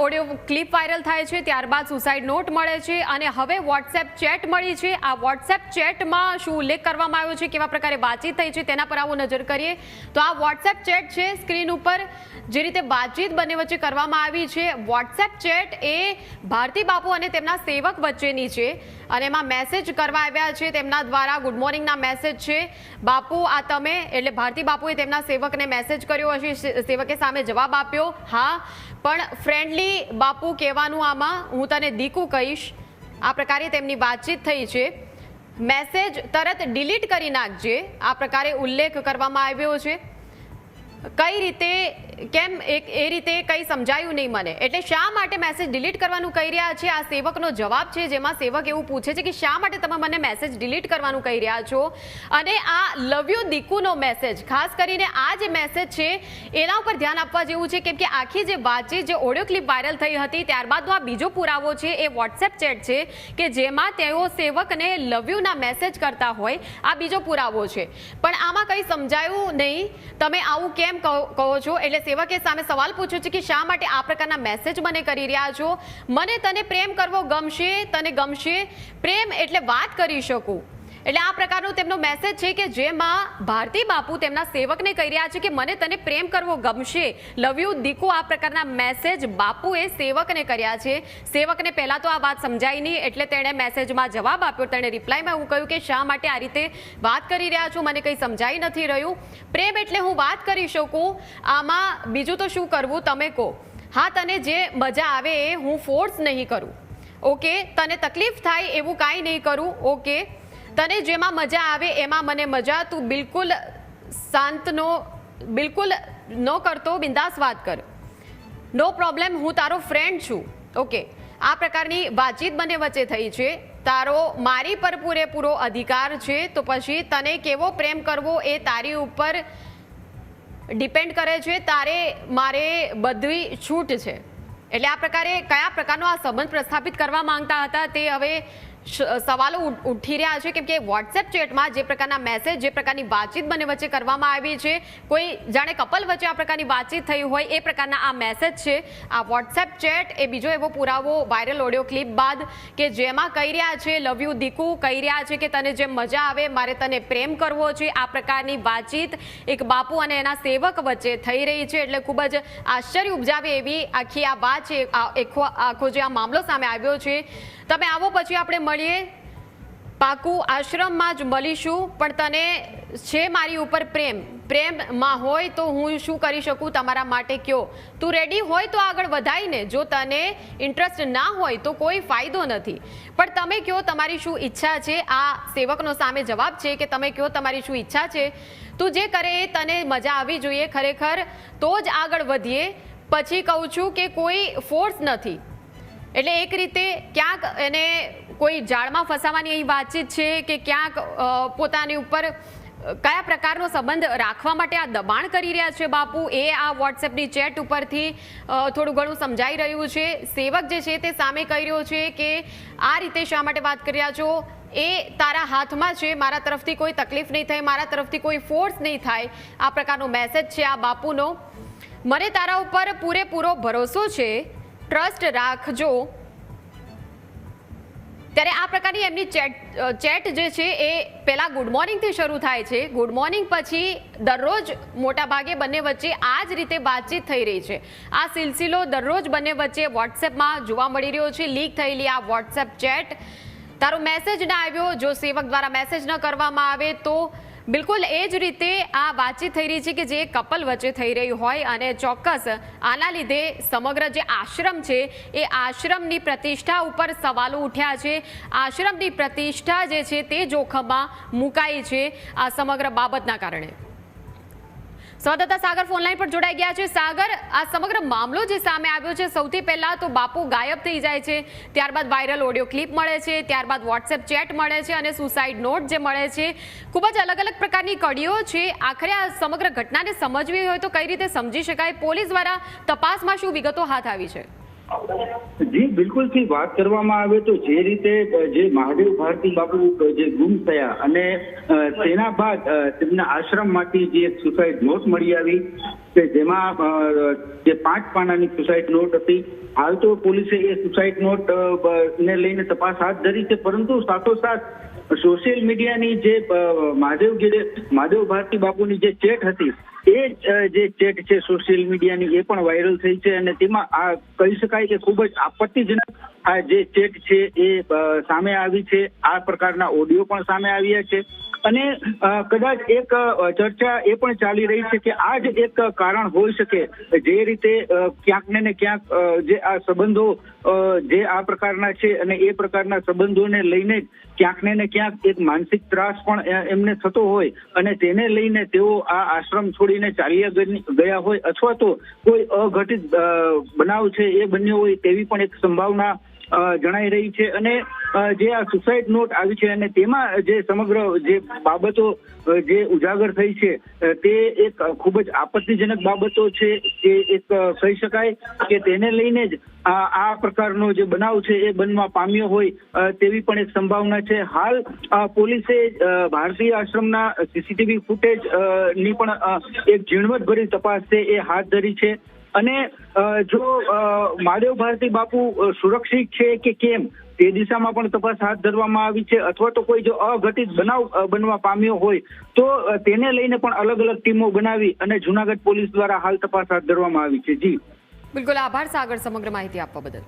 Audio clip viral થાય છે, ત્યારબાદ સુસાઇડ નોટ મળે છે અને હવે વોટ્સએપ ચેટ મળી છે। આ વોટ્સએપ ચેટમાં શું ઉલ્લેખ કરવામાં આવ્યો છે, કેવા પ્રકારે વાતચીત થઈ છે તેના પર આવો નજર કરીએ તો આ વોટ્સએપ ચેટ છે। સ્ક્રીન ઉપર જે રીતે વાતચીત બંને વચ્ચે કરવામાં આવી છે, વોટ્સએપ ચેટ એ ભારતી બાપુ અને તેમના સેવક વચ્ચેની છે અને એમાં મેસેજ કરવા આવ્યા છે તેમના દ્વારા। ગુડ મોર્નિંગના મેસેજ છે। બાપુ આ તમે, એટલે ભારતી બાપુએ તેમના સેવકને મેસેજ કર્યો હશે, સેવકે સામે જવાબ આપ્યો હા, પણ ફ્રેન્ડલી બાપુ કહેવાનું આમાં, હું તને દીકુ કહીશ, આ પ્રકારે તેમની વાતચીત થઈ છે। મેસેજ તરત ડિલીટ કરી નાખજે, આ પ્રકારે ઉલ્લેખ કરવામાં આવ્યો છે। કઈ રીતે, કેમ એ રીતે કંઈ સમજાયું નહીં મને, એટલે શા માટે મેસેજ ડિલીટ કરવાનું કહી રહ્યા છે, આ સેવકનો જવાબ છે જેમાં સેવક એવું પૂછે છે કે શા માટે તમે મને મેસેજ ડિલીટ કરવાનું કહી રહ્યા છો। અને આ લવ યુ દીકુનો મેસેજ, ખાસ કરીને આ જે મેસેજ છે એના ઉપર ધ્યાન આપવા જેવું છે, કેમ કે આખી જે વાતચીત, જે ઓડિયો ક્લિપ વાયરલ થઈ હતી ત્યારબાદનો આ બીજો પુરાવો છે એ વોટ્સએપ ચેટ છે કે જેમાં તેઓ સેવકને લવ યુના મેસેજ કરતા હોય, આ બીજો પુરાવો છે। પણ આમાં કંઈ સમજાયું નહીં, તમે આવું કેમ કહો છો, એટલે સેવકે સામે સવાલ પૂછ્યો છે કે શા માટે આ પ્રકારના મેસેજ મને કરી રહ્યા છો, મને તને પ્રેમ કરવો ગમશે, તને ગમશે, પ્રેમ એટલે વાત કરી શકું, એટલે આ પ્રકારનો તેમનો મેસેજ છે કે જેમાં ભારતી બાપુ તેમના સેવકને કહી રહ્યા છે કે મને તને પ્રેમ કરવો ગમશે, લવ યુ દીકુ, આ પ્રકારના મેસેજ બાપુએ સેવકને કર્યા છે। સેવકને પહેલા તો આ વાત સમજાઈ નહીં, એટલે તેણે મેસેજમાં જવાબ આપ્યો, તેણે રિપ્લાયમાં એવું કહ્યું કે શા માટે આ રીતે વાત કરી રહ્યા છો, મને કંઈ સમજાઈ નથી રહ્યું, પ્રેમ એટલે હું વાત કરી શકું, આમાં બીજું તો શું કરવું તમે કહો, હા તને જે મજા આવે એ હું ફોર્સ નહીં કરું, ઓકે, તને તકલીફ થાય એવું કાંઈ નહીં કરું, ઓકે, તને જેમાં મજા આવે એમાં મને મજા, તું બિલકુલ શાંતનો, બિલકુલ ન કરતો, બિંદાસ વાત કર, નો પ્રોબ્લેમ, હું તારો ફ્રેન્ડ છું, ઓકે, આ પ્રકારની વાતચીત બંને વચ્ચે થઈ છે। તારો મારી પર પૂરેપૂરો અધિકાર છે, તો પછી તને કેવો પ્રેમ કરવો એ તારી ઉપર ડિપેન્ડ કરે છે, તારે મારે બધી છૂટ છે, એટલે આ પ્રકારે કયા પ્રકારનો આ સંબંધ પ્રસ્થાપિત કરવા માંગતા હતા તે હવે સવાલો ઉઠી રહ્યા છે, કેમ કે વોટ્સએપ ચેટમાં જે પ્રકારના મેસેજ, જે પ્રકારની વાતચીત બંને વચ્ચે કરવામાં આવી છે, કોઈ જાણે કપલ વચ્ચે આ પ્રકારની વાતચીત થઈ હોય એ પ્રકારના આ મેસેજ છે। આ વોટ્સએપ ચેટ એ બીજો એવો પુરાવો વાયરલ ઓડિયો ક્લિપ બાદ કે જેમાં કહી રહ્યા છે લવ યુ દીકુ, કહી રહ્યા છે કે તને જેમ મજા આવે, મારે તને પ્રેમ કરવો છે, આ પ્રકારની વાતચીત એક બાપુ અને એના સેવક વચ્ચે થઈ રહી છે, એટલે ખૂબ જ આશ્ચર્ય ઉપજાવે એવી આખી આ વાત છે, આખો જે આ મામલો સામે આવ્યો છે। તમે આવો, પછી આપણે મળીએ, પાકું આશ્રમમાં જ મળીશું, પણ તને છે મારી ઉપર પ્રેમ, પ્રેમમાં હોય તો હું શું કરી શકું તમારા માટે કયો, તું રેડી હોય તો આગળ વધાઈને, જો તને ઇન્ટરેસ્ટ ના હોય તો કોઈ ફાયદો નથી, પણ તમે કયો તમારી શું ઈચ્છા છે। આ સેવકનો સામે જવાબ છે કે તમે કયો તમારી શું ઈચ્છા છે, તું જે કરે એ તને મજા આવી જોઈએ ખરેખર, તો જ આગળ વધીએ, પછી કહું છું કે કોઈ ફોર્સ નથી, એટલે એક રીતે ક્યાંક એને કોઈ જાળમાં ફસાવાની અહીં વાતચીત છે કે ક્યાંક પોતાની ઉપર કયા પ્રકારનો સંબંધ રાખવા માટે આ દબાણ કરી રહ્યા છે બાપુ, એ આ વોટ્સએપની ચેટ ઉપરથી થોડું ઘણું સમજાઈ રહ્યું છે। સેવક જે છે તે સામે કહી રહ્યો છે કે આ રીતે શા માટે વાત કરી રહ્યા છો, એ તારા હાથમાં છે, મારા તરફથી કોઈ તકલીફ નહીં થાય, મારા તરફથી કોઈ ફોર્સ નહીં થાય, આ પ્રકારનો મેસેજ છે આ બાપુનો। મને તારા ઉપર પૂરેપૂરો ભરોસો છે, ટ્રસ્ટ રાખજો। ત્યારે આ પ્રકારની એમની ચેટ જે છે એ પહેલા ગુડ મોર્નિંગથી શરૂ થાય છે, ગુડ મોર્નિંગ પછી દરરોજ મોટાભાગે બંને વચ્ચે આ જ રીતે વાતચીત થઈ રહી છે। આ સિલસિલો દરરોજ બંને વચ્ચે વોટ્સએપમાં જોવા મળી રહ્યો છે, લીક થયેલી આ વોટ્સએપ ચેટ, તારો મેસેજ ના આવ્યો, જો સેવક દ્વારા મેસેજ ન કરવામાં આવે તો બિલકુલ એ જ રીતે આ વાતચીત થઈ રહી છે કે જે કપલ વચ્ચે થઈ રહી હોય, અને ચોક્કસ આના લીધે સમગ્ર જે આશ્રમ છે એ આશ્રમની પ્રતિષ્ઠા ઉપર સવાલો ઉઠ્યા છે, આશ્રમની પ્રતિષ્ઠા જે છે તે જોખમમાં મુકાઈ છે આ સમગ્ર બાબતના કારણે। સંવાદદાતા સાગર ફોનલાઈન પર જોડાઈ ગયા છે। સાગર, આ સમગ્ર મામલો જે સામે આવ્યો છે, સૌથી પહેલા તો બાપુ ગાયબ થઈ જાય છે, ત્યારબાદ વાયરલ ઓડિયો ક્લિપ મળે છે, ત્યારબાદ વોટ્સએપ ચેટ મળે છે અને સુસાઇડ નોટ જે મળે છે, ખૂબ જ અલગ અલગ પ્રકારની કડીઓ છે। આખરે આ સમગ્ર ઘટનાને સમજવી હોય તો કઈ રીતે સમજી શકાય, પોલીસ દ્વારા તપાસમાં શું વિગતો હાથ આવી છે? જી બિલકુલથી વાત કરવામાં આવે તો જે રીતે જે મહાદેવ ભારતી બાપુ જે ગુમ થયા અને તેના બાદ તેમના આશ્રમમાંથી જે એક સુસાઇડ નોટ મળી આવી કે જેમાં જે 5 પાનાની સુસાઇડ નોટ હતી. હાલ તો પોલીસે એ સુસાઇડ નોટ ને લઈને તપાસ હાથ ધરી છે, પરંતુ સાથોસાથ સોશિયલ મીડિયાની જે મહાદેવ ભારતી બાપુની જે ચેટ હતી એ જે ચેટ છે સોશિયલ મીડિયાની એ પણ વાયરલ થઈ છે અને તેમાં આ કહી શકાય કે ખૂબ જ આપત્તિજનક આ જે ચેટ છે એ સામે આવી છે. આ પ્રકારના ઓડિયો પણ સામે આવ્યા છે અને કદાચ એક ચર્ચા એ પણ ચાલી રહી છે કે આ જ એક કારણ હોઈ શકે જે રીતે ક્યાંક ને ક્યાંક જે આ સંબંધો જે આ પ્રકારના છે અને એ પ્રકારના સંબંધોને લઈને ક્યાંક ને ક્યાંક એક માનસિક ત્રાસ પણ એમને થતો હોય અને તેને લઈને તેઓ આ આશ્રમ છોડીને ચાલ્યા ગયા હોય અથવા તો કોઈ અઘટિત બનાવ છે એ બન્યો હોય તેવી પણ એક સંભાવના જણાઈ રહી છે. અને જે આ સુસાઇડ નોટ આવી છે અને તેમાં જે સમગ્ર જે બાબતો જે ઉજાગર થઈ છે તે એક ખૂબ જ આપત્તિજનક બાબતો છે જે એક કહી શકાય કે તેને લઈને જ આ પ્રકારનો જે બનાવ છે એ બનવા પામ્યો હોય તેવી પણ એક સંભાવના છે. હાલ પોલીસે ભારતીય આશ્રમના સીસીટીવી ફૂટેજ ની પણ એક ઝીણવટભરી તપાસ છે એ હાથ ધરી છે અને જો મહાદેવ ભારતી બાપુ સુરક્ષિત છે કે કેમ તે દિશામાં પણ તપાસ હાથ ધરવામાં આવી છે અથવા તો કોઈ જો અઘટિત બનાવ બનવા પામ્યો હોય તો તેને લઈને પણ અલગ અલગ ટીમો બનાવી અને જૂનાગઢ પોલીસ દ્વારા હાલ તપાસ હાથ ધરવામાં આવી છે. જી બિલકુલ, આભાર સાગર સમગ્ર માહિતી આપવા બદલ.